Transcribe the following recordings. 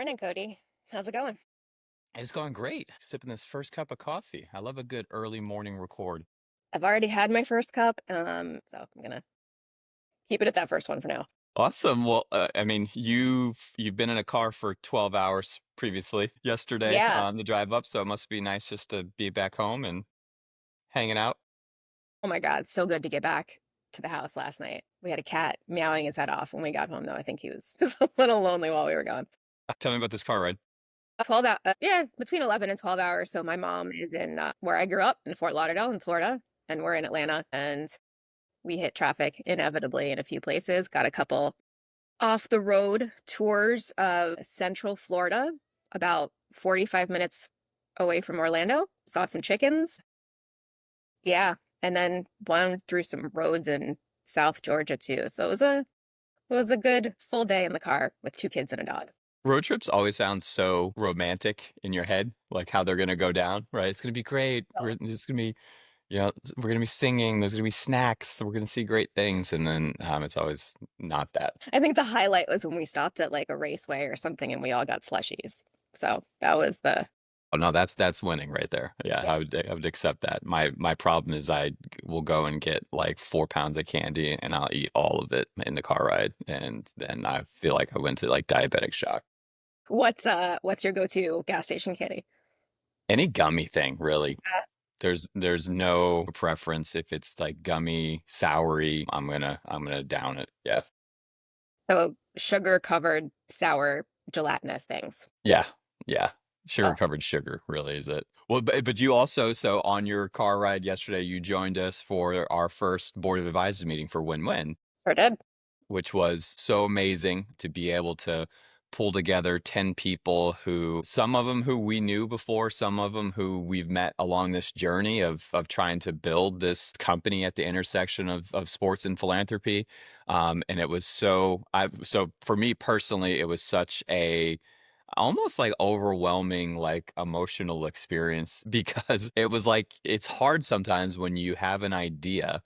Morning, Cody. How's it going? It's going great. Sipping this first cup of coffee. I love a good early morning record. I've already had my first cup, so I'm gonna keep it at that first one for now. Awesome. Well, I mean, you've been in a car for 12 hours previously yesterday Yeah. on the drive up, so it must be nice just to be back home and hanging out. Oh my God, so good to get back to the house last night. We had a cat meowing his head off when we got home, though. I think he was, he was a little lonely while we were gone. Tell me about this car ride. 12 hours, yeah, between 11 and 12 hours. So my mom is in where I grew up in Fort Lauderdale in Florida, and we're in Atlanta, and we hit traffic inevitably in a few places. Got a couple off the road tours of Central Florida, about 45 minutes away from Orlando. Saw some chickens. Yeah. And then wound through some roads in South Georgia too. So it was a good full day in the car with two kids and a dog. Road trips always sound so romantic in your head, like how they're gonna go down, right? It's gonna be great. Oh, We're just gonna be, we're gonna be singing. There's gonna be snacks. We're gonna see great things, and then it's always not that. I think the highlight was when we stopped at like a raceway or something and we all got slushies. So that was the Oh no, that's winning right there. Yeah, yeah. I would accept that. My problem is I will go and get like 4 pounds of candy and I'll eat all of it in the car ride, and then I feel like I went to like diabetic shock. What's your go-to gas station candy? Any gummy thing, really. Uh, There's no preference. If it's like gummy, soury, I'm gonna down it. Yeah. so sugar covered sour gelatinous things. Yeah. Yeah. Sugar Oh, covered sugar, really, is it? Well, but you also, so on your car ride yesterday, you joined us for our first board of advisors meeting for Win-Win, sure did. which was so amazing to be able to pull together 10 people who, some of them who we knew before, some of them who we've met along this journey of trying to build this company at the intersection of sports and philanthropy. And it was so for me personally, it was such a almost like overwhelming, like emotional experience because it was like it's hard sometimes when you have an idea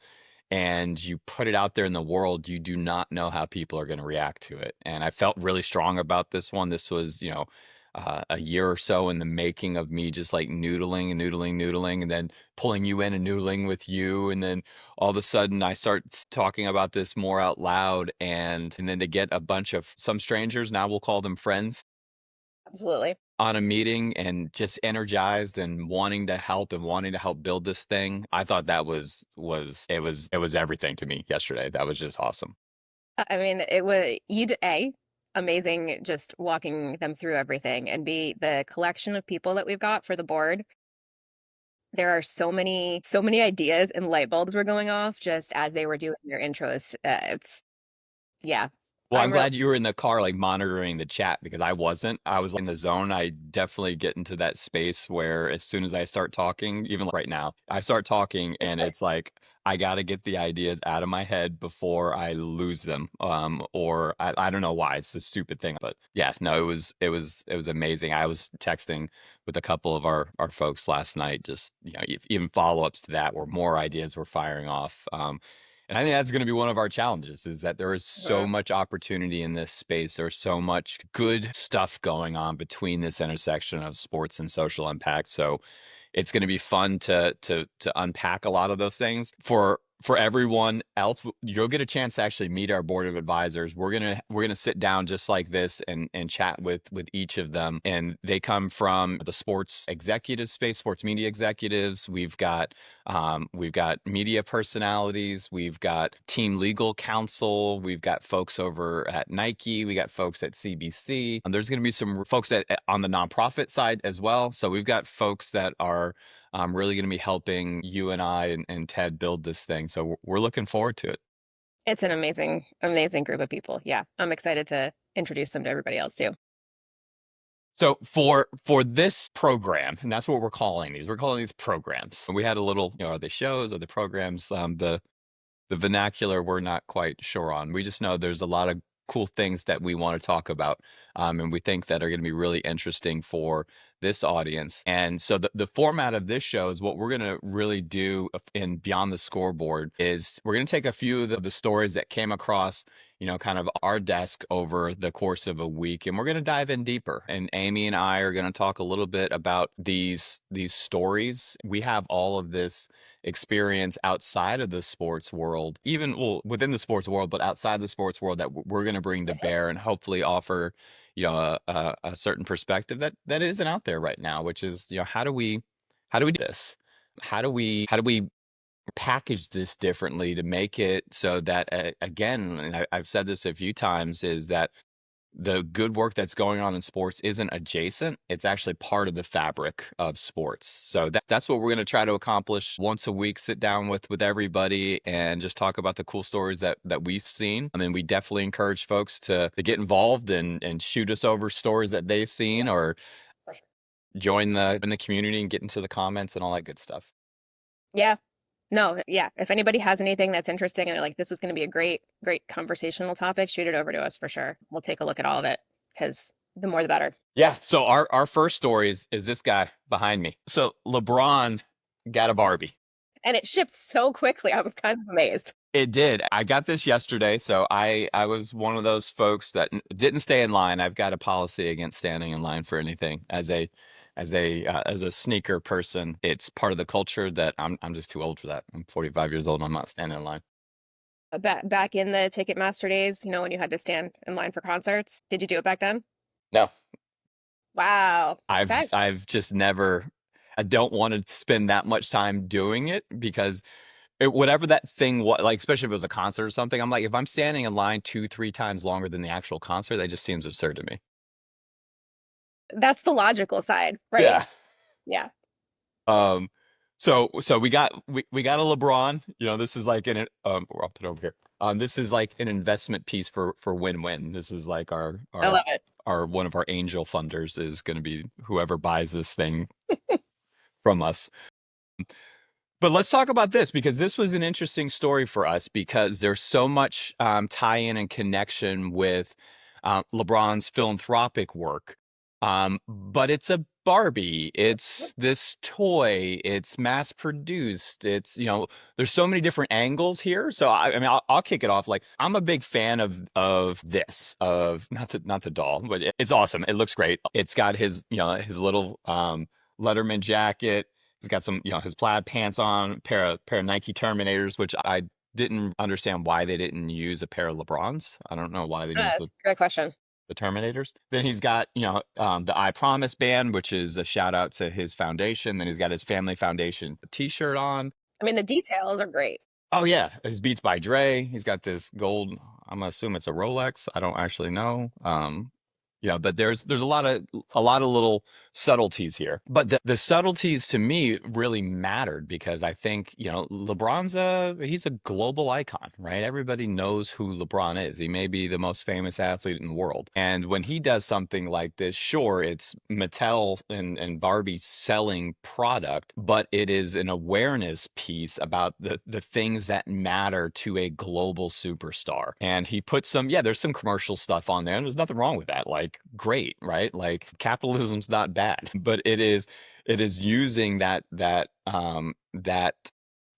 and you put it out there in the world, you do not know how people are going to react to it. And I felt really strong about this one. This was, a year or so in the making of me just like noodling and noodling, noodling, and then pulling you in and noodling with you. And then all of a sudden I start talking about this more out loud. And then to get a bunch of some strangers, now we'll call them friends, Absolutely. on a meeting and just energized and wanting to help and wanting to help build this thing. I thought that was everything to me yesterday. That was just awesome. I mean, it was you did A, amazing just walking them through everything, and B, the collection of people that we've got for the board. There are so many ideas and light bulbs were going off just as they were doing their intros. It's yeah, Well, I'm I'm real. glad you were in the car, like monitoring the chat because I wasn't. I was in the zone. I definitely get into that space where as soon as I start talking, even like right now, I start talking and it's like I got to get the ideas out of my head before I lose them. Or I don't know why. It's a stupid thing, but yeah, no, it was amazing. I was texting with a couple of our folks last night, just even follow-ups to that where more ideas were firing off. And I think that's going to be one of our challenges is that there is so Mhm. much opportunity in this space. There's so much good stuff going on between this intersection of sports and social impact. So it's going to be fun to unpack a lot of those things. For everyone else, you'll get a chance to actually meet our board of advisors. We're gonna sit down just like this and chat with each of them. And they come from the sports executive space, sports media executives. We've got media personalities. We've got team legal counsel. We've got folks over at Nike. We got folks at CBC. And there's going to be some folks on the nonprofit side as well. So we've got folks that are really going to be helping you and I and Ted build this thing. So we're looking forward to it. It's an amazing, amazing group of people. Yeah, I'm excited to introduce them to everybody else too. So for this program, and that's what we're calling these. We're calling these programs. We had a little, are they shows? Are they programs? The vernacular we're not quite sure on. We just know there's a lot of cool things that we want to talk about, and we think that are going to be really interesting for this audience. And so the format of this show is what we're going to really do in Beyond the Scoreboard is we're going to take a few of the stories that came across, kind of our desk over the course of a week, and we're going to dive in deeper. And Amy and I are going to talk a little bit about these stories. We have all of this experience outside of the sports world, even well within the sports world, but outside the sports world that we're going to bring to bear and hopefully offer, a certain perspective that isn't out there right now, which is, how do we do this? How do we package this differently to make it so that, again, and I've said this a few times, is that the good work that's going on in sports isn't adjacent. It's actually part of the fabric of sports. So that's what we're going to try to accomplish once a week, sit down with everybody and just talk about the cool stories that we've seen. I mean, we definitely encourage folks to get involved and shoot us over stories that they've seen, or For sure. join in the community and get into the comments and all that good stuff. Yeah. No, yeah. If anybody has anything that's interesting and they're like, this is going to be a great, great conversational topic, shoot it over to us for sure. We'll take a look at all of it because the more the better. Yeah. So our first story is this guy behind me. So LeBron got a Barbie. And it shipped so quickly. I was kind of amazed. It did. I got this yesterday, so I was one of those folks that didn't stay in line. I've got a policy against standing in line for anything. As a sneaker person, it's part of the culture that I'm just too old for that. I'm 45 years old and I'm not standing in line. Back in the Ticketmaster days, when you had to stand in line for concerts, did you do it back then? No, Wow. I've Okay. I've just never. I don't want to spend that much time doing it because whatever that thing was, like, especially if it was a concert or something, I'm like, if I'm standing in line 2, 3 times longer than the actual concert, that just seems absurd to me. That's the logical side, right? Yeah. Yeah. Um, so we got a LeBron. This is like I'll put it over here. This is like an investment piece for win-win. This is like our I our love it. our one of our angel funders is going to be whoever buys this thing from us. But let's talk about this because this was an interesting story for us because there's so much tie-in and connection with LeBron's philanthropic work. But it's a Barbie. Yep. It's this toy. It's mass-produced. There's so many different angles here. So I mean, I'll kick it off. Like, I'm a big fan of this, of not the doll, but it's awesome. It looks great. It's got his little Letterman jacket. He's got some, his plaid pants on, pair of Nike Terminators, which I didn't understand why they didn't use a pair of LeBrons. I don't know why they used That's a great question. the Terminators. Then he's got, the I Promise band, which is a shout out to his foundation. Then he's got his Family Foundation T-shirt on. I mean, the details are great. Oh yeah, his Beats by Dre. He's got this gold. I'm gonna assume it's a Rolex. I don't actually know. But there's a lot of little subtleties here. But the subtleties to me really mattered because I think, he's a global icon, right? Everybody knows who LeBron is. He may be the most famous athlete in the world. And when he does something like this, sure, it's Mattel and Barbie selling product, but it is an awareness piece about the things that matter to a global superstar. And he put there's some commercial stuff on there, and there's nothing wrong with that. Like, great, right? Like, capitalism's not bad, but it is using that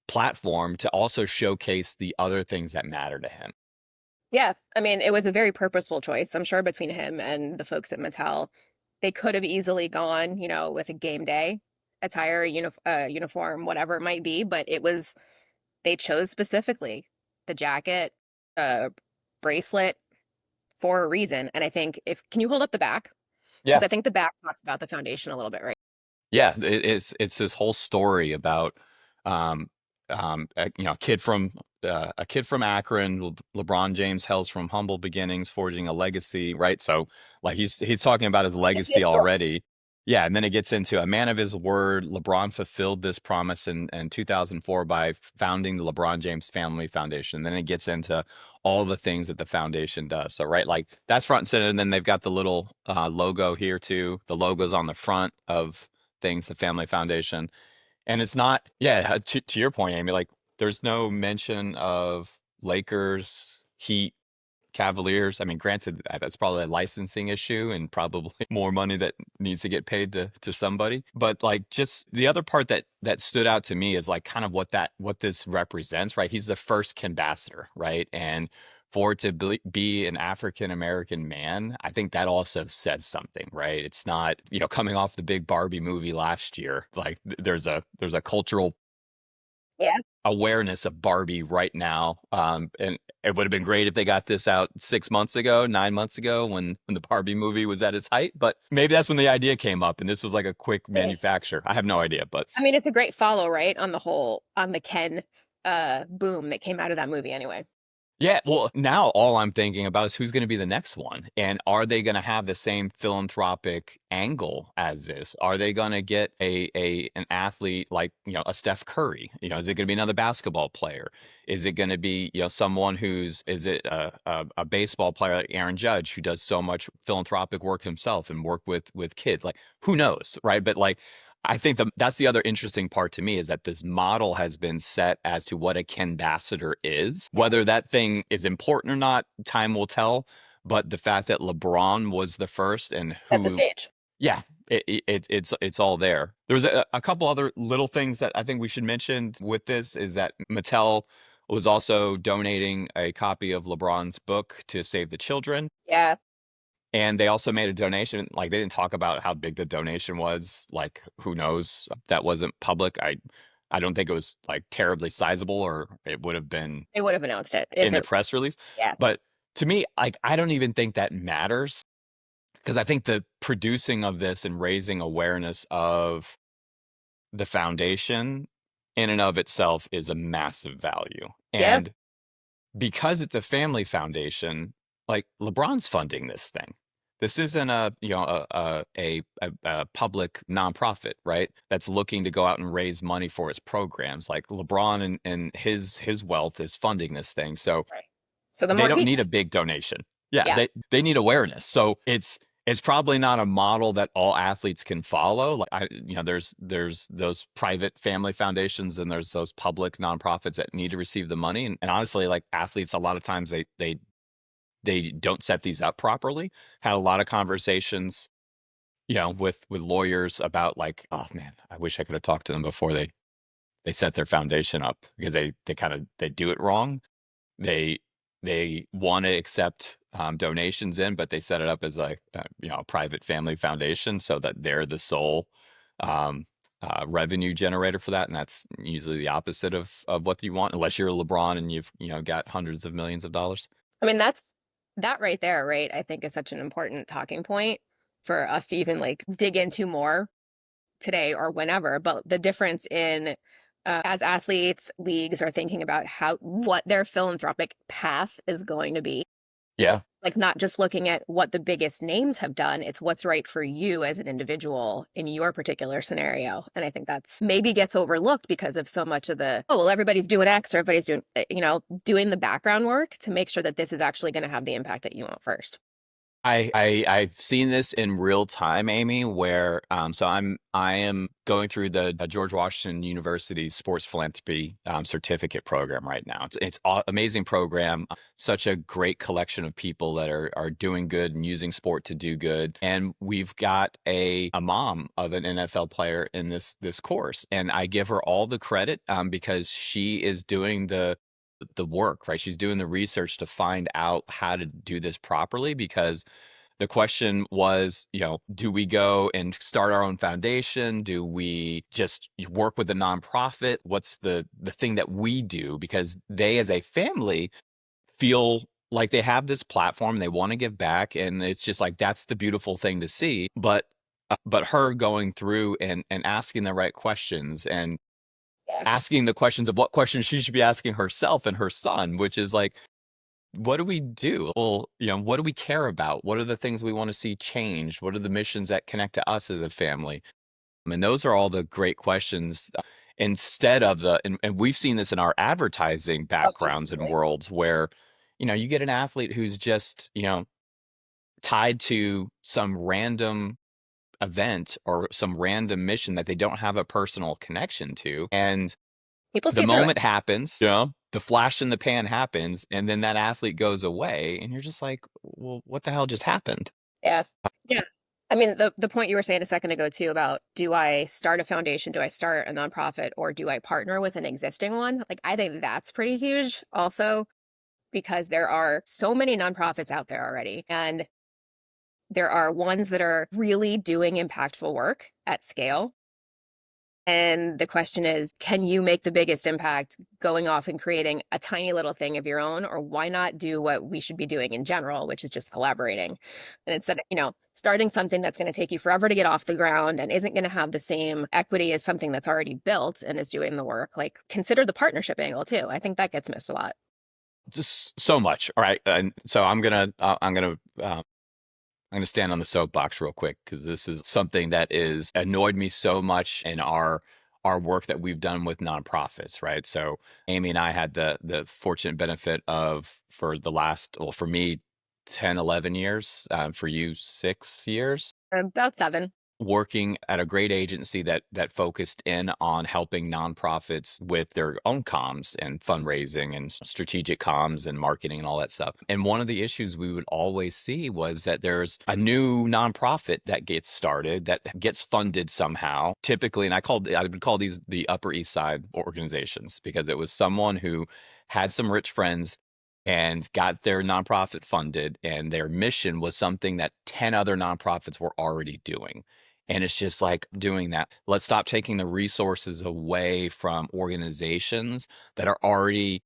platform to also showcase the other things that matter to him. Yeah. I mean, it was a very purposeful choice. I'm sure between him and the folks at Mattel, they could have easily gone, with a game day attire, uniform, whatever it might be, but they chose specifically the jacket, bracelet for a reason. And I think can you hold up the back? Yeah. Because I think the back talks about the foundation a little bit, right? Yeah, it's this whole story about um a kid from Akron. LeBron James hails from humble beginnings, forging a legacy, right? So, like, he's talking about his It's his legacy story. already. Yeah, and then it gets into a man of his word. LeBron fulfilled this promise in 2004 by founding the LeBron James Family Foundation. And then it gets into all the things that the foundation does. So, right, like, that's front and center. And then they've got the little logo here too. The logo's on the front of things, the Family Foundation. And it's not, yeah, to your point, Amy, like, there's no mention of Lakers, Heat, Cavaliers. I mean, granted, that's probably a licensing issue and probably more money that needs to get paid to somebody. But like, just the other part that stood out to me is like kind of what this represents, right? He's the first ambassador, right? And for it to be an African American man, I think that also says something, right? It's not, coming off the big Barbie movie last year, like there's a cultural Yeah. awareness of Barbie right now. And it would have been great if they got this out 6 months ago, 9 months ago, when the Barbie movie was at its height. But maybe that's when the idea came up, and this was like a quick Eh, manufacture. I have no idea, but I mean, it's a great follow, right? On the whole, on the Ken boom that came out of that movie anyway. yeah, well, now all I'm thinking about is who's going to be the next one, and are they going to have the same philanthropic angle as this? Are they going to get a an athlete like a Steph Curry? Is it going to be another basketball player? Is it going to be someone who's is it a baseball player like Aaron Judge who does so much philanthropic work himself and work with kids? Like who knows, right? But like I think that's the other interesting part to me is that this model has been set as to what a Kenbassador is. Whether that thing is important or not, time will tell. But the fact that LeBron was the first and At the who, stage. yeah, it's all there. There was a couple other little things that I think we should mention with this is that Mattel was also donating a copy of LeBron's book to Save the Children. Yeah. And they also made a donation, like, they didn't talk about how big the donation was, like, who knows? That wasn't public. I don't think it was, like, terribly sizable or it would have been They would have announced it if in the it, press release, yeah. but to me, like, I don't even think that matters because I think the producing of this and raising awareness of the foundation in and of itself is a massive value, Yeah. and because it's a family foundation, like, LeBron's funding this thing. This isn't a public nonprofit, right? That's looking to go out and raise money for its programs. Like, LeBron and his wealth is funding this thing, so Right. So the they more don't need people, a big donation. Yeah, yeah. they need awareness. So it's probably not a model that all athletes can follow. Like there's those private family foundations and there's those public nonprofits that need to receive the money. And honestly, like athletes, a lot of times they don't set these up properly. Had a lot of conversations, with lawyers about like, oh man, I wish I could have talked to them before they set their foundation up because they do it wrong. They they wanna accept, donations in, but they set it up as like, a private family foundation so that they're the sole, um, revenue generator for that, and that's usually the opposite of what you want, unless you're LeBron and you've, got hundreds of millions of dollars. I mean, that right there, right? I think is such an important talking point for us to even like dig into more today or whenever. But the difference in as athletes, leagues are thinking about how what their philanthropic path is going to be. Yeah. Like not just looking at what the biggest names have done, it's what's right for you as an individual in your particular scenario. And I think that's maybe gets overlooked because of so much of the, oh, well, everybody's doing X or everybody's doing, doing the background work to make sure that this is actually going to have the impact that you want first. I've seen this in real time, Amy, where so I am going through the George Washington University Sports Philanthropy certificate program right now. It's amazing program, such a great collection of people that are doing good and using sport to do good. And we've got a mom of an NFL player in this course, and I give her all the credit because she is doing the work, right? She's doing the research to find out how to do this properly because the question was, do we go and start our own foundation? Do we just work with a nonprofit? What's the thing that we do? Because they as a family feel like they have this platform, they want to give back, and it's just like that's the beautiful thing to see. But her going through and asking the right questions and Yeah. asking the questions of what questions she should be asking herself and her son, which is like, what do we do? Well, what do we care about? What are the things we want to see changed? What are the missions that connect to us as a family? And those are all the great questions instead of and we've seen this in our advertising Oh, backgrounds and absolutely. worlds where, you get an athlete who's just, tied to some random event or some random mission that they don't have a personal connection to. And People the see through it. moment happens, the flash in the pan happens, and then that athlete goes away, and you're just like, well, what the hell just happened? Yeah. Yeah. I mean, the point you were saying a second ago too about do I start a foundation, do I start a nonprofit, or do I partner with an existing one? Like, I think that's pretty huge also because there are so many nonprofits out there already. And there are ones that are really doing impactful work at scale. And the question is, can you make the biggest impact going off and creating a tiny little thing of your own? Or why not do what we should be doing in general, which is just collaborating? And instead of, starting something that's going to take you forever to get off the ground and isn't going to have the same equity as something that's already built and is doing the work, like consider the partnership angle too. I think that gets missed a lot. Just so much. All right. And so I'm going to stand on the soapbox real quick because this is something that is annoyed me so much in our work that we've done with nonprofits, right? So Amy and I had the fortunate benefit of for the last, well, for me, 10, 11 years, for you, 6 years, About seven. working at a great agency that focused in on helping nonprofits with their own comms and fundraising and strategic comms and marketing and all that stuff. And one of the issues we would always see was that there's a new nonprofit that gets started that gets funded somehow. Typically, and I would call these the Upper East Side organizations because it was someone who had some rich friends and got their nonprofit funded, and their mission was something that 10 other nonprofits were already doing. And it's just like doing that. Let's stop taking the resources away from organizations that are already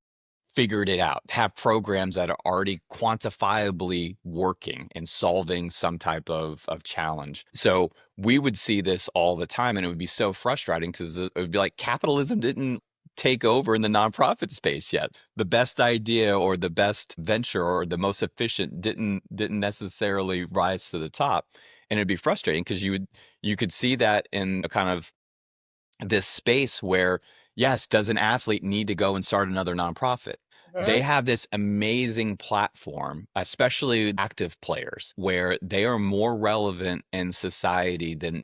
figured it out, have programs that are already quantifiably working and solving some type of challenge. So we would see this all the time, and it would be so frustrating because it would be like capitalism didn't take over in the nonprofit space yet. The best idea or the best venture or the most efficient didn't necessarily rise to the top. And it'd be frustrating because you could see that in a kind of this space where, yes, does an athlete need to go and start another nonprofit? They Mhm. have this amazing platform, especially active players, where they are more relevant in society than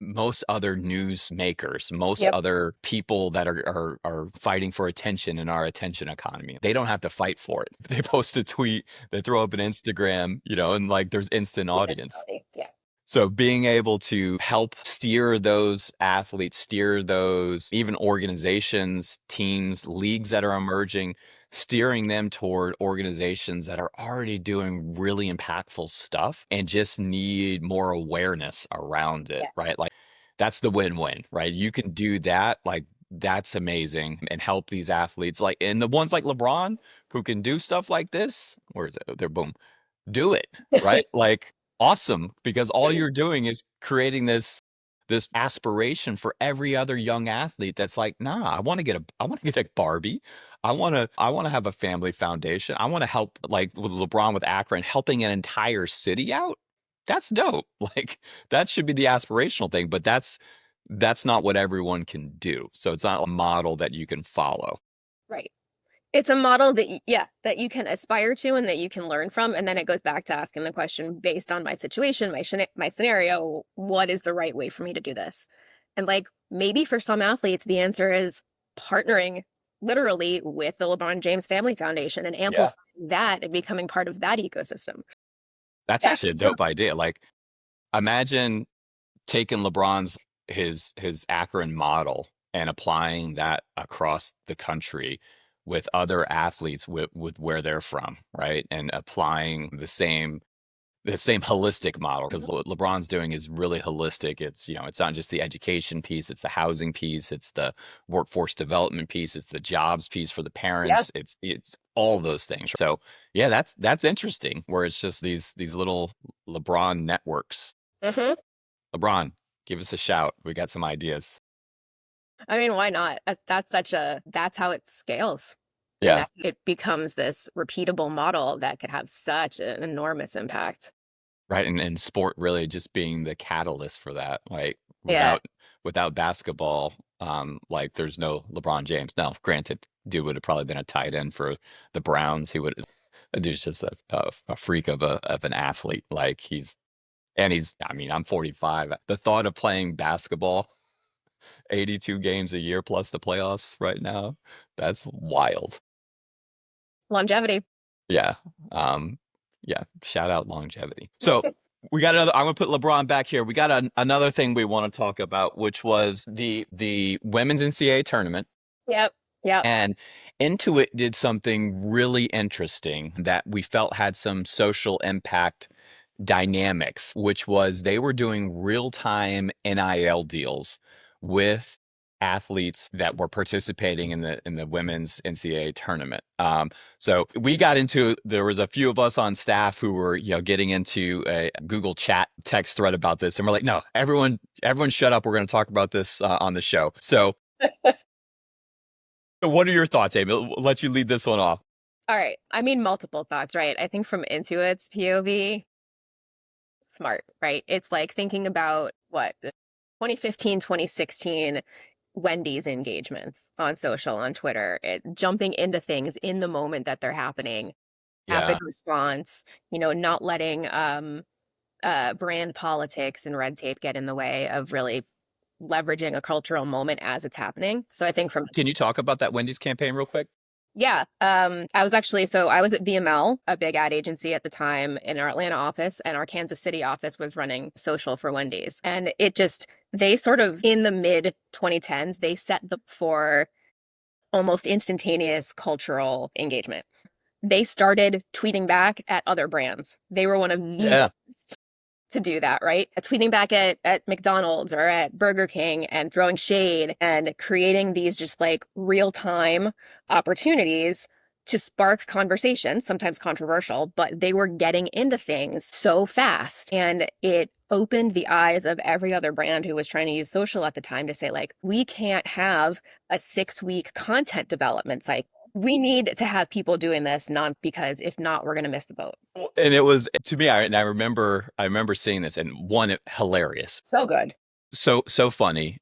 most other news makers, most Yep. other people that are fighting for attention in our attention economy. They don't have to fight for it. They post a tweet, they throw up an Instagram, and like there's instant The audience. visibility. Yeah. So being able to help steer those athletes, steer those even organizations, teams, leagues that are emerging, steering them toward organizations that are already doing really impactful stuff and just need more awareness around it, Yes. right? Like that's the win-win, right? You can do that, like that's amazing and help these athletes like and the ones like LeBron who can do stuff like this, where is it? They're boom do it, right? Like, awesome, because all you're doing is creating this aspiration for every other young athlete that's like, "Nah, I wanna get a Barbie. I wanna have a family foundation. I wanna help," like, with LeBron with Akron, helping an entire city out. That's dope. Like, that should be the aspirational thing, but that's not what everyone can do. So it's not a model that you can follow. Right. It's a model that yeah, that you can aspire to and that you can learn from, and then it goes back to asking the question based on my situation, my scenario, what is the right way for me to do this? And like maybe for some athletes, the answer is partnering literally with the LeBron James Family Foundation and Yeah. amplifying that and becoming part of that ecosystem. That's Yeah, actually a dope idea. Like, imagine taking LeBron's his Akron model and applying that across the country with other athletes with where they're from, right? And applying the same holistic model because mhm, what LeBron's doing is really holistic. It's not just the education piece, it's the housing piece, it's the workforce development piece, it's the jobs piece for the yeah, parents, it's all those things. So yeah, that's interesting where it's just these little LeBron networks. mhm. LeBron, give us a shout. We got some ideas. I mean, why not? That's how it scales. And Yeah, that it becomes this repeatable model that could have such an enormous impact. right. And sport really just being the catalyst for that. Like Yeah. without basketball, like there's no LeBron James. Now, granted, dude would have probably been a tight end for the Browns. That dude's just a freak of an athlete. Like I mean, I'm 45. The thought of playing basketball 82 games a year plus the playoffs right now, that's wild. Longevity. Yeah. Um, yeah. Shout out longevity. So we got another. I'm gonna put LeBron back here. We got another thing we want to talk about, which was the women's NCAA tournament. Yep. Yep. And Intuit did something really interesting that we felt had some social impact dynamics, which was they were doing real-time NIL deals with athletes that were participating in the women's NCAA tournament. So we got into there was a few of us on staff who were getting into a Google chat text thread about this, and we're like, no, everyone shut up. We're going to talk about this on the show. So what are your thoughts, Amy? I'll let you lead this one off. All right. I mean, multiple thoughts, right? I think from Intuit's POV, smart, right? It's like thinking about what 2015, 2016 Wendy's engagements on social, on Twitter, jumping into things in the moment that they're happening, rapid Yeah. response, not letting brand politics and red tape get in the way of really leveraging a cultural moment as it's happening. So I think from Can you talk about that Wendy's campaign real quick? yeah, I was at VML, a big ad agency at the time in our Atlanta office, and our Kansas City office was running social for Wendy's. And they sort of in the mid 2010s, they set the for almost instantaneous cultural engagement. They started tweeting back at other brands. They were one of the Yeah. first to do that, right? Tweeting back at McDonald's or at Burger King and throwing shade and creating these just like real time opportunities to spark conversation, sometimes controversial, but they were getting into things so fast. And it opened the eyes of every other brand who was trying to use social at the time to say, like, we can't have a 6-week content development cycle. We need to have people doing this, not because if not, we're going to miss the boat. And it was to me, and I remember seeing this and one, hilarious, So good. so funny,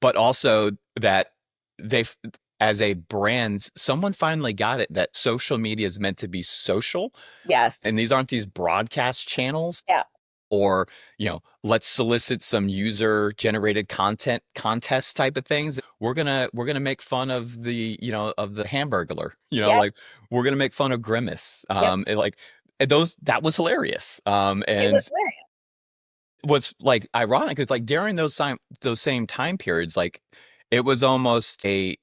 but also that they, as a brand, someone finally got it that social media is meant to be social, Yes. and these aren't these broadcast channels Yeah. or let's solicit some user generated content contest type of things. We're gonna make fun of the hamburglar, Yep. like we're gonna make fun of grimace, Yep. and those that was hilarious, It was and hilarious. what's like ironic is like during those same time periods, like it was almost a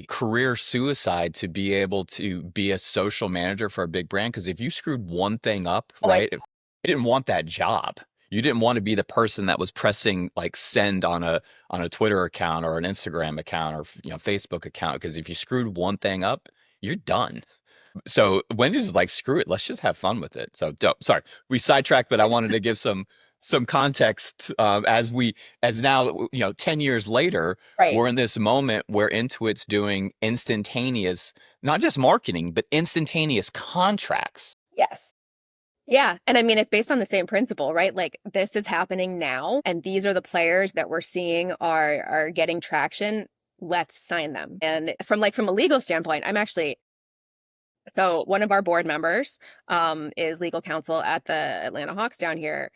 career suicide to be able to be a social manager for a big brand, because if you screwed one thing up, Oh, I right, you didn't want that job. You didn't want to be the person that was pressing like send on a Twitter account or an Instagram account or Facebook account, because if you screwed one thing up, you're done. So Wendy's was like, screw it, let's just have fun with it. So dope. Sorry, we sidetracked, but I wanted to give some context, as now 10 years later, right. we're in this moment where Intuit's doing instantaneous, not just marketing, but instantaneous contracts. Yes. Yeah. And I mean, it's based on the same principle, right? Like this is happening now, and these are the players that we're seeing are getting traction. Let's sign them. And from a legal standpoint, so one of our board members is legal counsel at the Atlanta Hawks down here.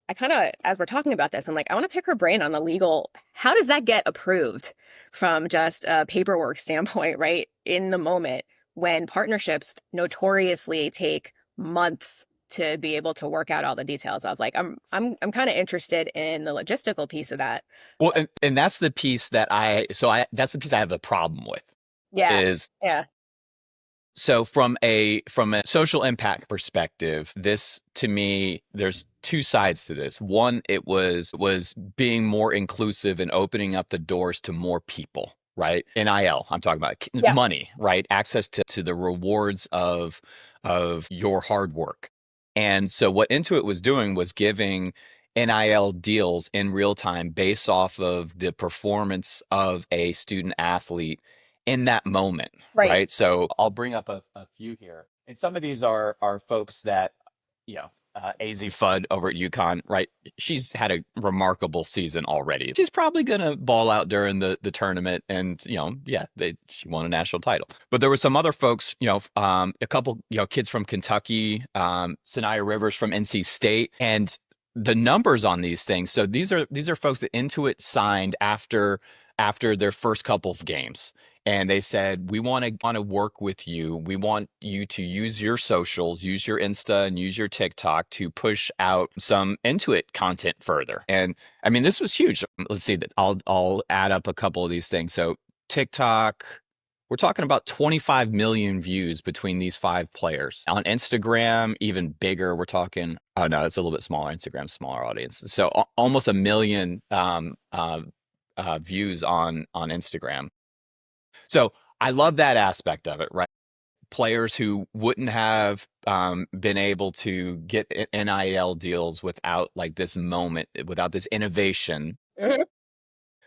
I kind of, as we're talking about this, I'm like, I want to pick her brain on the legal. How does that get approved from just a paperwork standpoint, right? In the moment when partnerships notoriously take months to be able to work out all the details of. Like, I'm kind of interested in the logistical piece of that. Well, and that's the piece that's the piece I have a problem with, Yeah, is yeah, so from a social impact perspective, this to me, there's two sides to this. One, it was being more inclusive and opening up the doors to more people, right? NIL, I'm talking about yeah, money, right? Access to the rewards of your hard work. And so what Intuit was doing was giving NIL deals in real time based off of the performance of a student athlete in that moment, right. right? So I'll bring up a few here. And some of these are folks that, AZ Fudd over at UConn, right? She's had a remarkable season already. She's probably gonna ball out during the tournament, and yeah, she won a national title. But there were some other folks, a couple, kids from Kentucky, Sanaya Rivers from NC State, and the numbers on these things. So these are folks that Intuit signed after their first couple of games. and they said, we want to work with you. We want you to use your socials, use your Insta and use your TikTok to push out some Intuit content further. And I mean, this was huge. Let's see that I'll add up a couple of these things. So TikTok, we're talking about 25 million views between these five players. On Instagram, even bigger. We're talking, oh no, it's a little bit smaller. Instagram's smaller audience. So almost a million views on Instagram. So I love that aspect of it, right? Players who wouldn't have been able to get NIL deals without like this moment, without this innovation. Mhm.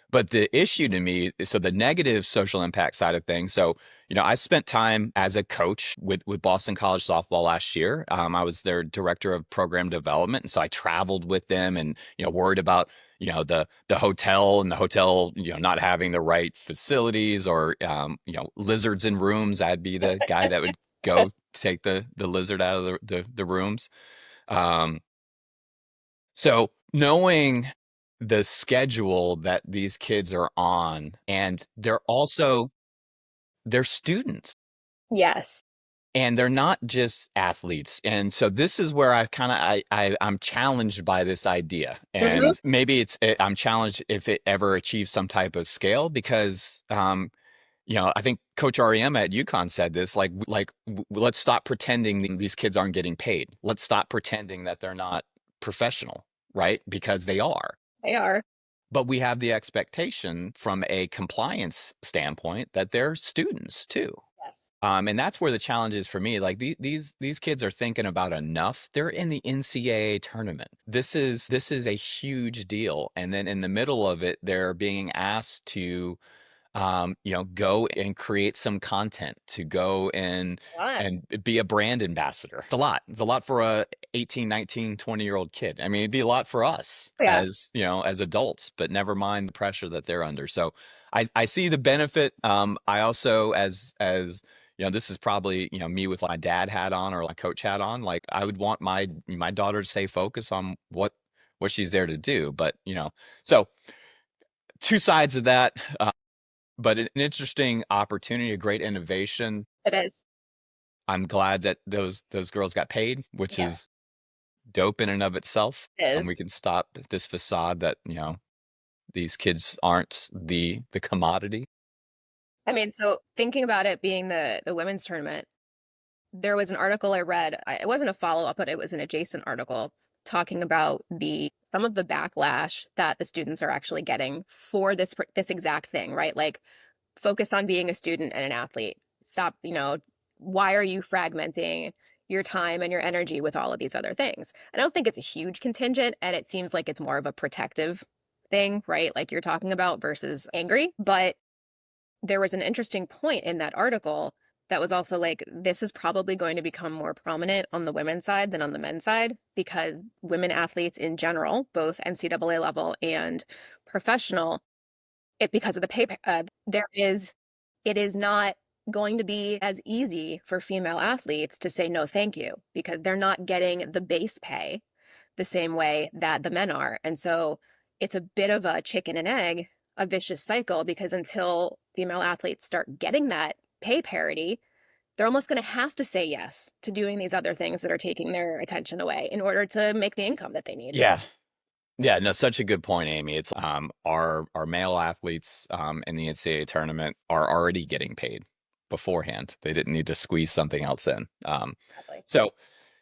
But the issue to me, so the negative social impact side of things. So, I spent time as a coach with Boston College softball last year. I was their director of program development, and so I traveled with them, and worried about the hotel and the hotel not having the right facilities, or lizards in rooms. I'd be the guy that would go take the lizard out of the rooms. Um, so knowing the schedule that these kids are on, and they're students, Yes. and they're not just athletes. And so this is where I'm challenged by this idea. Mhm. And maybe I'm challenged if it ever achieves some type of scale, because I think Coach REM at UConn said this, let's stop pretending these kids aren't getting paid. Let's stop pretending that they're not professional, right? Because they are. They are. But we have the expectation from a compliance standpoint that they're students too. Yes. And that's where the challenge is for me. Like these kids are thinking about enough. They're in the NCAA tournament. This is a huge deal. And then in the middle of it, they're being asked to go and create some content, to go A lot. and be a brand ambassador. It's a lot. It's a lot for a 18, 19, 20-year-old kid. I mean, it'd be a lot for us Yeah. as adults, but never mind the pressure that they're under. So I see the benefit. I also, this is probably, me with my dad hat on or my coach hat on, like I would want my daughter to stay focused on what she's there to do. But, so two sides of that. But an interesting opportunity, a great innovation. It is. I'm glad that those girls got paid, which Yeah. is dope in and of itself. It We is. can stop this facade that, these kids aren't the commodity. I mean, so thinking about it being the women's tournament, there was an article I read. It wasn't a follow-up, but it was an adjacent article talking about the some of the backlash that the students are actually getting for this exact thing, right? Like focus on being a student and an athlete. Stop, why are you fragmenting your time and your energy with all of these other things? I don't think it's a huge contingent, and it seems like it's more of a protective thing, right? Like you're talking about versus angry. But there was an interesting point in that article that was also like, this is probably going to become more prominent on the women's side than on the men's side because women athletes in general, both NCAA level and professional, because of the pay, it is not going to be as easy for female athletes to say no thank you because they're not getting the base pay the same way that the men are. And so it's a bit of a chicken and egg, a vicious cycle, because until female athletes start getting that pay parity, they're almost going to have to say yes to doing these other things that are taking their attention away in order to make the income that they need. Yeah. Yeah, no, such a good point, Amy. It's our male athletes in the NCAA tournament are already getting paid beforehand. They didn't need to squeeze something else in. Exactly. So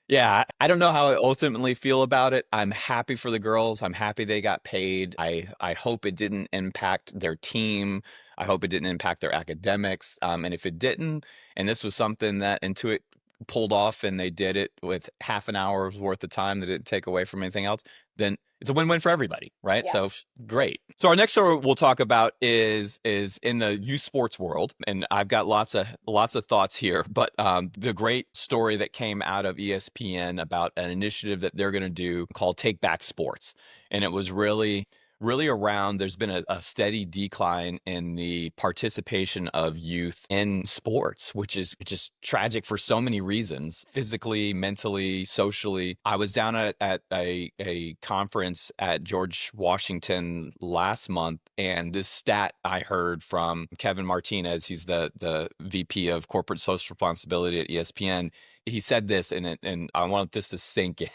yeah, I don't know how I ultimately feel about it. I'm happy for the girls. I'm happy they got paid. I hope it didn't impact their team. I hope it didn't impact their academics. And if it didn't, and this was something that Intuit pulled off and they did it with half an hour's worth of time that didn't take away from anything else, then it's a win-win for everybody, right? Yeah. So great. So our next story we'll talk about is in the youth sports world, and I've got lots of thoughts here. But the great story that came out of ESPN about an initiative that they're going to do called Take Back Sports, and it was really really around there's been a steady decline in the participation of youth in sports, which is just tragic for so many reasons, physically, mentally, socially. I was down at a conference at George Washington last month, and this stat I heard from Kevin Martinez, he's the VP of corporate social responsibility at ESPN. He said this, and I want this to sink in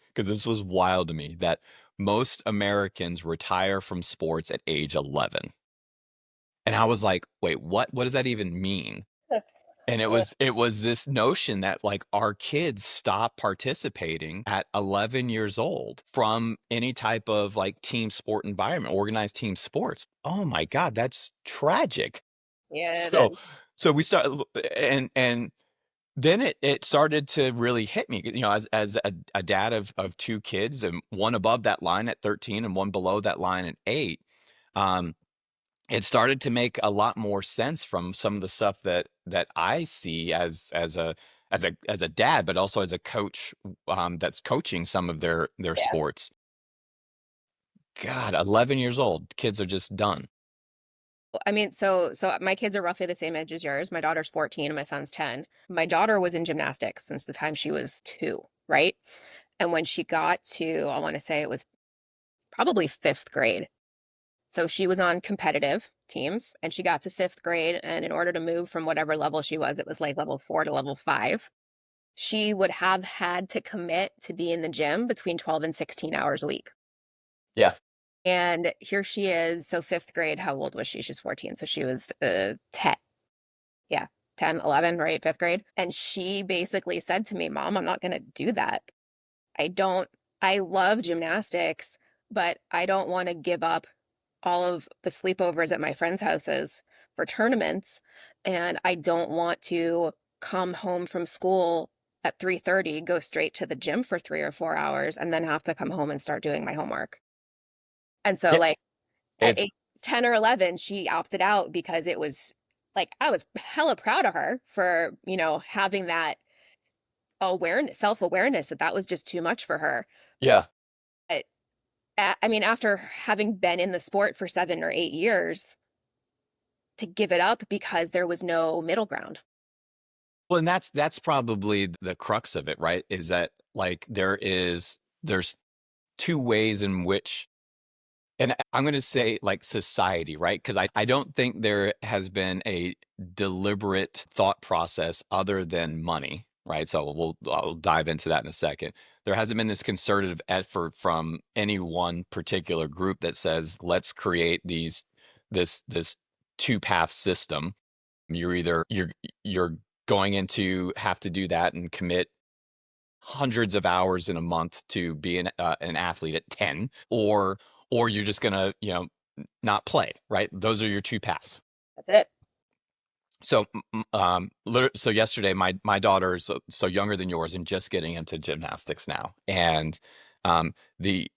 because this was wild to me, that most Americans retire from sports at age 11. And I was like, wait, what? What does that even mean? And Yeah. it was this notion that like our kids stop participating at 11 years old from any type of like team sport environment, organized team sports. Oh my God, that's tragic. Yeah, it So is. so we start and then it started to really hit me, you know, as a dad of 2 kids, and one above that line at 13 and one below that line at 8. Um, it started to make a lot more sense from some of the stuff that I see as a dad, but also as a coach, that's coaching some of their Yeah. sports. God, 11 years old, kids are just done. I mean, so my kids are roughly the same age as yours. My daughter's 14 and my son's 10. My daughter was in gymnastics since the time she was 2, right? And when she got to, I want to say it was probably 5th grade. So she was on competitive teams and she got to 5th grade. And in order to move from whatever level she was, it was like level 4 to level 5. She would have had to commit to be in the gym between 12 and 16 hours a week. Yeah. And here she is. So 5th grade, how old was she? She's 14. So she was 10. Yeah, 10, 11, right? 5th grade. And she basically said to me, Mom, I'm not going to do that. I don't, I love gymnastics, but I don't want to give up all of the sleepovers at my friends' houses for tournaments. And I don't want to come home from school at 3:30, go straight to the gym for 3 or 4 hours, and then have to come home and start doing my homework. And so, Yeah, like, at it's 10 or 11, she opted out because it was like, I was hella proud of her for, having that awareness, self-awareness that that was just too much for her. yeah. But I mean, after having been in the sport for 7 or 8 years, to give it up because there was no middle ground. Well, and that's probably the crux of it, right? Is that like there's 2 ways in which, and I'm gonna say, like, society, right? Because I don't think there has been a deliberate thought process other than money, right? So I'll dive into that in a second. There hasn't been this concerted effort from any one particular group that says, "Let's create this two-path system." You're going into have to do that and commit hundreds of hours in a month to be an athlete at 10, or you're just gonna, not play, right? Those are your 2 paths. That's it. So, so yesterday, my daughter is so younger than yours and just getting into gymnastics now, and the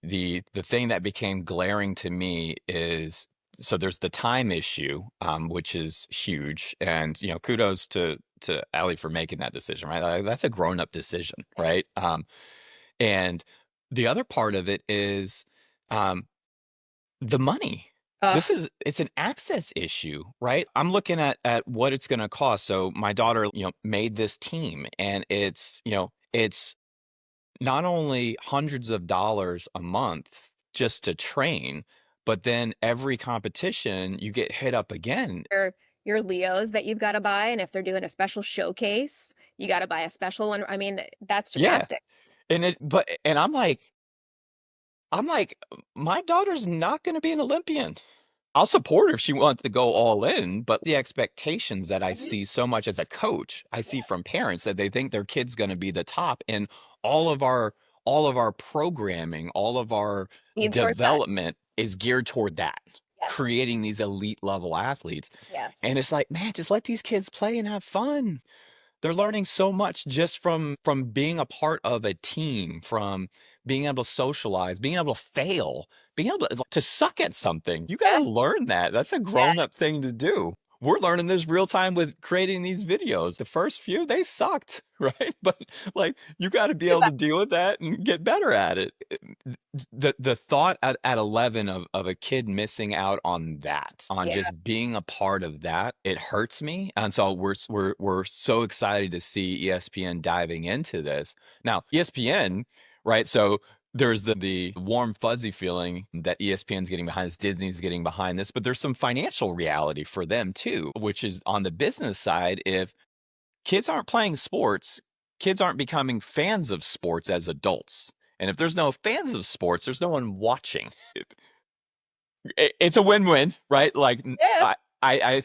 thing that became glaring to me is, so there's the time issue, which is huge, and kudos to Allie for making that decision, right? Like, that's a grown up decision, Yeah. right? And the other part of it is, um, the money. Ugh, It's an access issue, right? I'm looking at what it's gonna cost. So my daughter, made this team, and it's not only hundreds of dollars a month just to train, but then every competition you get hit up again. your your Leos that you've got to buy, and if they're doing a special showcase, you got to buy a special one. I mean, that's Yeah. gymnastics. And I'm like, my daughter's not gonna be an Olympian. I'll support her if she wants to go all in, but the expectations that I Mhm. see so much as a coach, I see Yeah. from parents that they think their kid's going to be the top, and all of our all of our programming, all of our Leads towards that. development is geared toward that, Yes. creating these elite level athletes. Yes. And it's like, man, just let these kids play and have fun. They're learning so much just from being a part of a team, from being able to socialize, being able to fail, being able to suck at something. You Yeah. gotta learn that. That's a Yeah. grown-up thing to do. we're learning this real time with creating these videos. The first few, they sucked, right? But like, you got to be able to deal with that and get better at it. The thought at 11 of a kid missing out on that, on Yeah. just being a part of that, it hurts me. And so we're so excited to see ESPN diving into this. Now, ESPN, right? So there's the warm fuzzy feeling that ESPN's getting behind this, Disney's getting behind this, but there's some financial reality for them too, which is on the business side. If kids aren't playing sports, kids aren't becoming fans of sports as adults. And if there's no fans of sports, there's no one watching. It's a win-win, right? Like Yeah. I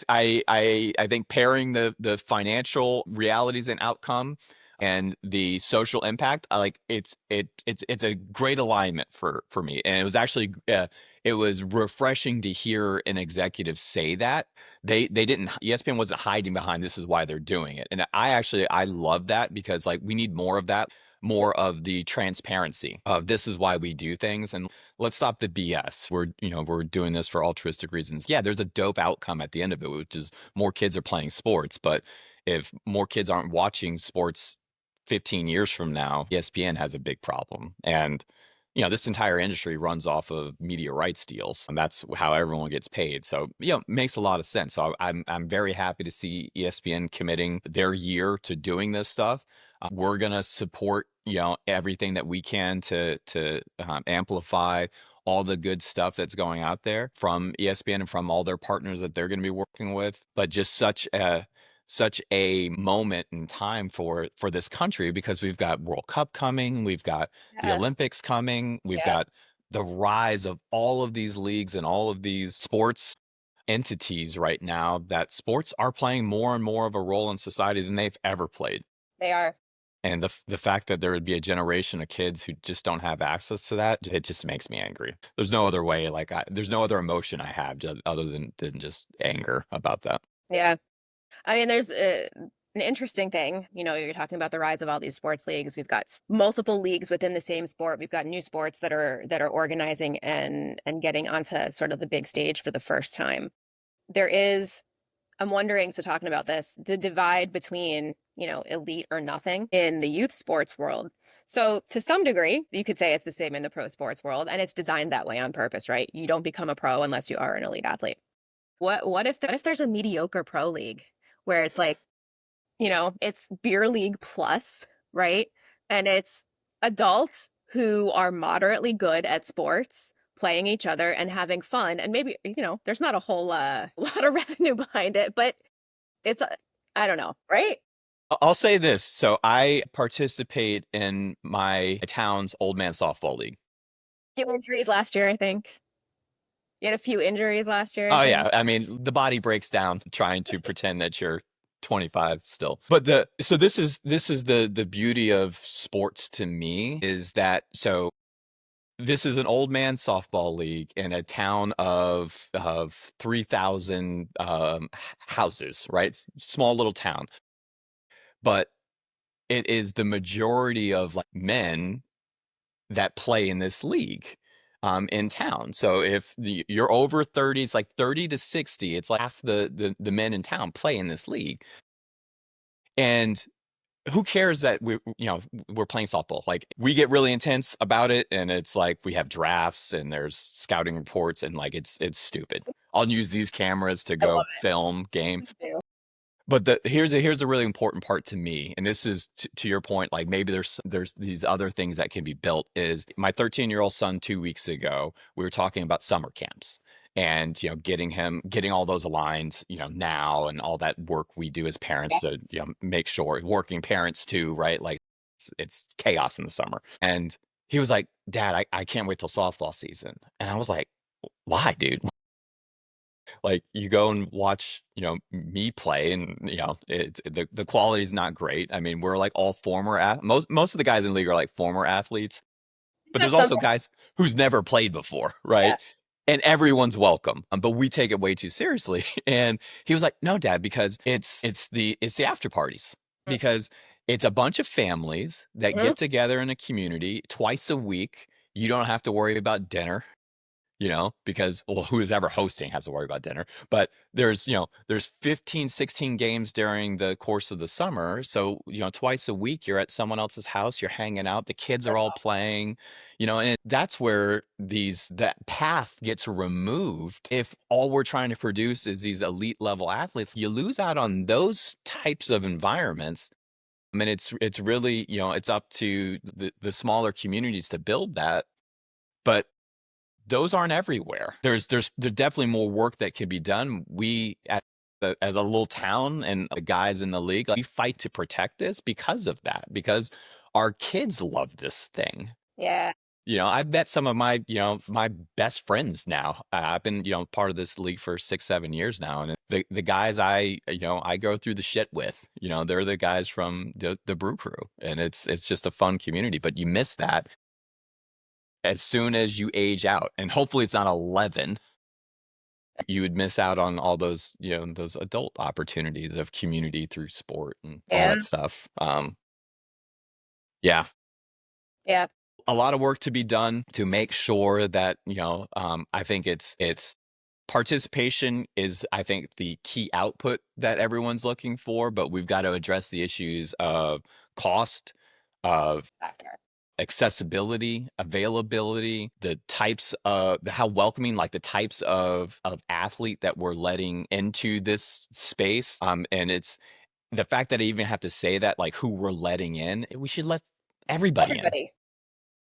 think pairing the financial realities and outcome and the social impact, I like it's a great alignment for me. And it was actually it was refreshing to hear an executive say that. They didn't, ESPN wasn't hiding behind this is why they're doing it. And I love that because like we need more of that, more of the transparency of this is why we do things. And let's stop the BS. We're doing this for altruistic reasons. Yeah, there's a dope outcome at the end of it, which is more kids are playing sports. But if more kids aren't watching sports 15 years from now, ESPN has a big problem. And this entire industry runs off of media rights deals, and that's how everyone gets paid. So, makes a lot of sense. So I'm very happy to see ESPN committing their year to doing this stuff. We're gonna support everything that we can to amplify all the good stuff that's going out there from ESPN and from all their partners that they're going to be working with. But just such a moment in time for this country because we've got World Cup coming, we've got the Yes. Olympics coming, we've Yeah. got the rise of all of these leagues and all of these sports entities right now, that sports are playing more and more of a role in society than they've ever played. They are. And the fact that there would be a generation of kids who just don't have access to that, it just makes me angry. There's no other way, like there's no other emotion I have other than just anger about that. Yeah. I mean, there's an interesting thing. You're talking about the rise of all these sports leagues. We've got multiple leagues within the same sport. We've got new sports that are organizing and getting onto sort of the big stage for the first time. There is, I'm wondering, so talking about this, the divide between, elite or nothing in the youth sports world. So to some degree, you could say it's the same in the pro sports world, and it's designed that way on purpose, right? You don't become a pro unless you are an elite athlete. What if there's a mediocre pro league where it's like, it's beer league plus, right? And it's adults who are moderately good at sports, playing each other and having fun. And maybe, there's not a whole lot of revenue behind it, but it's, I don't know, right? I'll say this. So I participate in my town's old man softball league. Few injuries last year, I think. You had a few injuries last year, I Oh think. yeah, I mean the body breaks down trying to pretend that you're 25 still. But this is the beauty of sports to me is that so this is an old man softball league in a town of 3,000 houses, right? Small little town. But it is the majority of like men that play in this league in town. So if you're over 30, it's like 30 to 60. It's like half the men in town play in this league. And who cares that we're playing softball? Like we get really intense about it, and it's like we have drafts and there's scouting reports, and like it's stupid. I'll use these cameras to I love go film game. it too. But here's a really important part to me, and this is to your point. Like maybe there's these other things that can be built. Is my 13-year-old son 2 weeks ago? We were talking about summer camps and getting all those aligned, now and all that work we do as Yeah. parents to make sure working parents too, right? Like it's chaos in the summer, and he was like, "Dad, I can't wait till softball season," and I was like, "Why, dude?" Like you go and watch, me play and it's the quality's not great. I mean, we're like all former most of the guys in the league are like former athletes, but You have there's some, also guys who's never played before, yeah. right? And everyone's welcome. But we take it way too seriously. And he was like, "No, Dad, because it's the after parties. Because it's a bunch of families that Mhm. get together in a community twice a week. You don't have to worry about dinner. because, well, who's ever hosting has to worry about dinner. But there's 15, 16 games during the course of the summer. So, twice a week you're at someone else's house, you're hanging out, the kids are That's all awesome. playing, and that's where that path gets removed. If all we're trying to produce is these elite level athletes, you lose out on those types of environments. I mean, it's really, it's up to the smaller communities to build that, but those aren't everywhere. There's definitely more work that can be done. We as a little town and the guys in the league, like, we fight to protect this because of that, because our kids love this thing. Yeah. I've met some of my best friends now. I've been, part of this league for 6, 7 years now, and the guys I go through the shit with, they're the guys from the Brew Crew, and it's just a fun community. But you miss that as soon as you age out, and hopefully it's not 11. You would miss out on all those, those adult opportunities of community through sport and all Yeah. that stuff. Yeah. Yeah. A lot of work to be done to make sure that, I think it's participation is, I think, the key output that everyone's looking for, but we've got to address the issues of cost, of Factor. accessibility, availability, the types of how welcoming, like the types of athlete that we're letting into this space. And it's the fact that I even have to say that, like, who we're letting in. We should let everybody in. Everybody.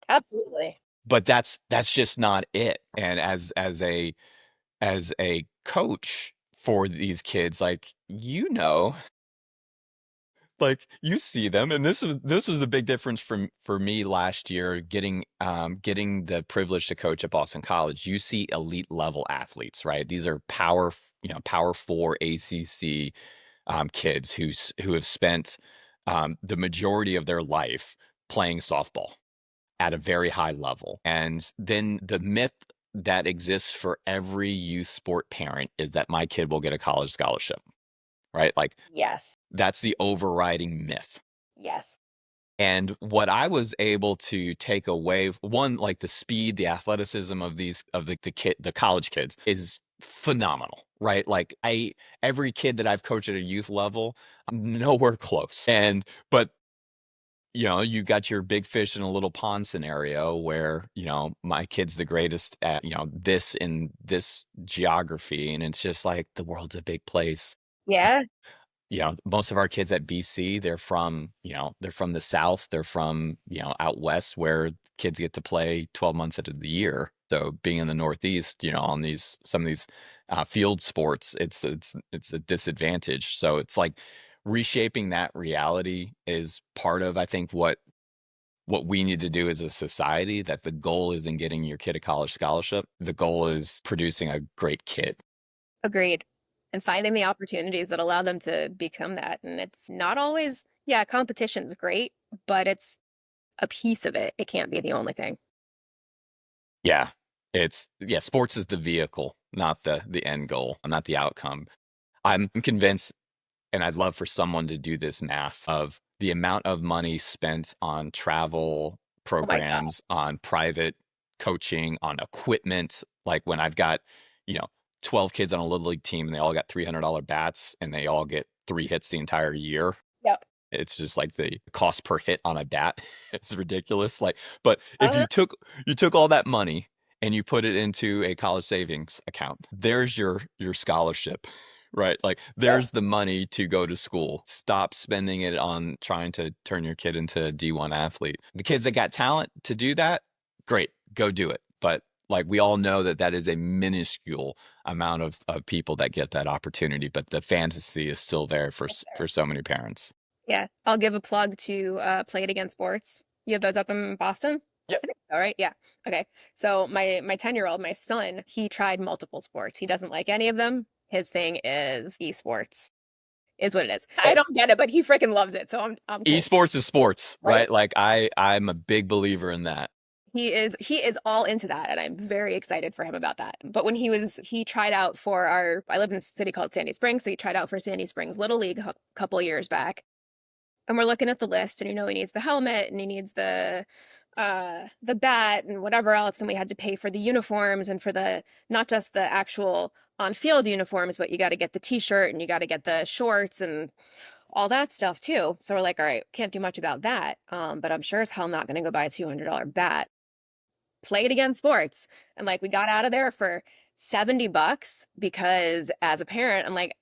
Absolutely. But that's just not it. And as a coach for these kids, like, like, you see them, and this was the big difference for me last year, getting the privilege to coach at Boston College. You see elite level athletes, right? These are Power 4 ACC kids who have spent the majority of their life playing softball at a very high level. And then the myth that exists for every youth sport parent is that my kid will get a college scholarship, right? Like, Yes. that's the overriding myth. Yes. And what I was able to take away, one, like the speed, the athleticism of the college kids is phenomenal, right? Like, every kid that I've coached at a youth level, I'm nowhere close. But you got your big fish in a little pond scenario where, my kid's the greatest at, this in this geography. And it's just like, the world's a big place. Yeah. Most of our kids at BC, they're from the South. They're from, out West, where kids get to play 12 months out of the year. So being in the Northeast, on some of these field sports, it's a disadvantage. So it's like reshaping that reality is part of, I think, what we need to do as a society. That the goal isn't getting your kid a college scholarship. The goal is producing a great kid. Agreed. And finding the opportunities that allow them to become that. And it's not always, yeah, competition's great, but it's a piece of it. It can't be the only thing. Yeah. Sports is the vehicle, not the end goal, not the outcome. I'm convinced, and I'd love for someone to do this math of the amount of money spent on travel Oh my God. programs, on private coaching, on equipment. Like, when I've got, you know, 12 kids on a little league team and they all got $300 bats and they all get 3 hits the entire year. Yep. It's just like the cost per hit on a bat. It's ridiculous. Like, but if Uh, you took all that money and you put it into a college savings account, there's your scholarship, right? Like, yeah. there's the money to go to school. Stop spending it on trying to turn your kid into a D1 athlete. The kids that got talent to do that, great, go do it. But, like, we all know that is a minuscule amount of people that get that opportunity. But the fantasy is still there for so many parents. Yeah. I'll give a plug to Play It Again Sports. You have those up in Boston? Yep. I think so, right? Yeah. Okay. So my 10-year-old, my son, he tried multiple sports. He doesn't like any of them. His thing is esports, is what it is. I don't get it, but he freaking loves it. So I'm cool. Esports is sports, Right? right? Like, I'm a big believer in that. He is all into that, and I'm very excited for him about that. But when he tried out for I live in a city called Sandy Springs, so he tried out for Sandy Springs Little League a couple years back. And we're looking at the list, and he needs the helmet and he needs the the bat and whatever else, and we had to pay for the uniforms and for the not just the actual on-field uniforms, but you got to get the t-shirt and you got to get the shorts and all that stuff too. So we're like, all right, can't do much about that. But I'm sure as hell not going to go buy a $200 bat. Play it against sports. And like we got out of there for $70 because as a parent, I'm like,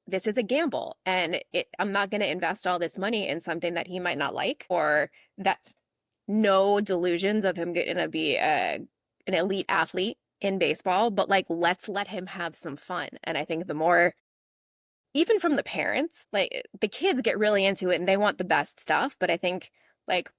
this is a gamble and I'm not going to invest all this money in something that he might not like or that no delusions of him going to be an elite athlete in baseball, but like let's let him have some fun. And I think the more, even from the parents, like the kids get really into it and they want the best stuff, but I think like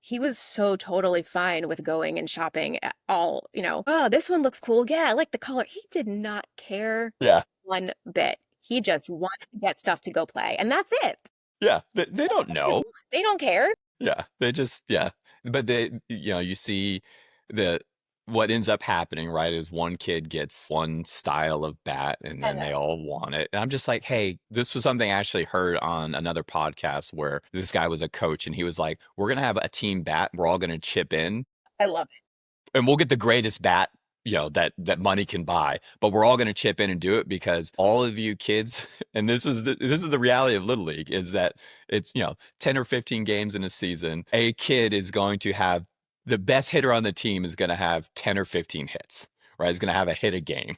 he was so totally fine with going and shopping at all, oh, this one looks cool. Yeah, I like the color. He did not care Yeah. one bit. He just wanted to get stuff to go play, and that's it. Yeah. They don't know. They don't care. Yeah, they just yeah. But you see the what ends up happening, right, is one kid gets one style of bat and And then they all want it. And I'm just like, hey, this was something I actually heard on another podcast where this guy was a coach and he was like, we're gonna have a team bat, we're all gonna chip in I love it. and we'll get the greatest bat that money can buy, but we're all going to chip in and do it because all of you kids and this is the reality of little league is that it's 10 or 15 games in a season. A kid is going to have the best hitter on the team is going to have 10 or 15 hits, right? Is going to have a hit a game.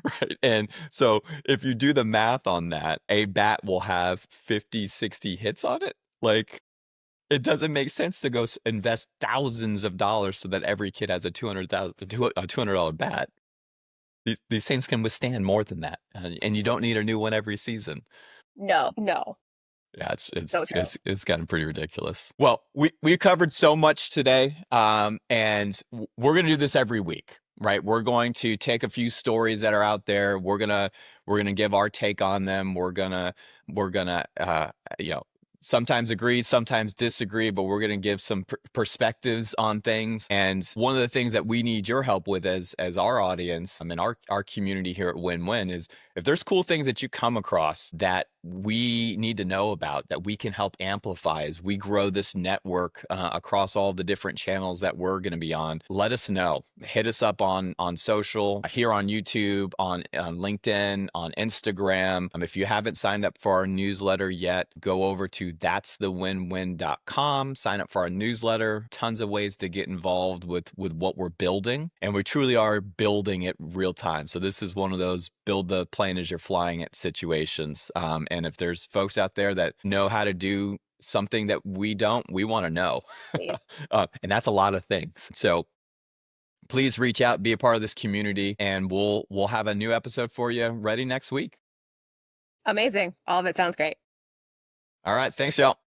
Right. And so if you do the math on that, a bat will have 50, 60 hits on it. Like it doesn't make sense to go invest thousands of dollars so that every kid has a $200 bat. These things can withstand more than that, and you don't need a new one every season. No, no, Yeah, it's so it's true. it's it's gotten pretty ridiculous. Well, we covered so much today, and we're gonna do this every week, right? We're going to take a few stories that are out there. We're gonna give our take on them. We're gonna you know sometimes agree, sometimes disagree, but we're gonna give some perspectives on things. And one of the things that we need your help with as our audience, I mean our community here at Win Win is if there's cool things that you come across that we need to know about that we can help amplify as we grow this network across all the different channels that we're going to be on, let us know. Hit us up on social, here on YouTube, on LinkedIn, on Instagram. If you haven't signed up for our newsletter yet, go over to that'sthewinwin.com, sign up for our newsletter. Tons of ways to get involved with what we're building, and we truly are building it real time. So this is one of those build the plane as you're flying it situations. And if there's folks out there that know how to do something that we don't, we want to know. Please. And that's a lot of things. So please reach out, be a part of this community, and we'll have a new episode for you ready next week. Amazing. All of it sounds great. All right. Thanks, y'all.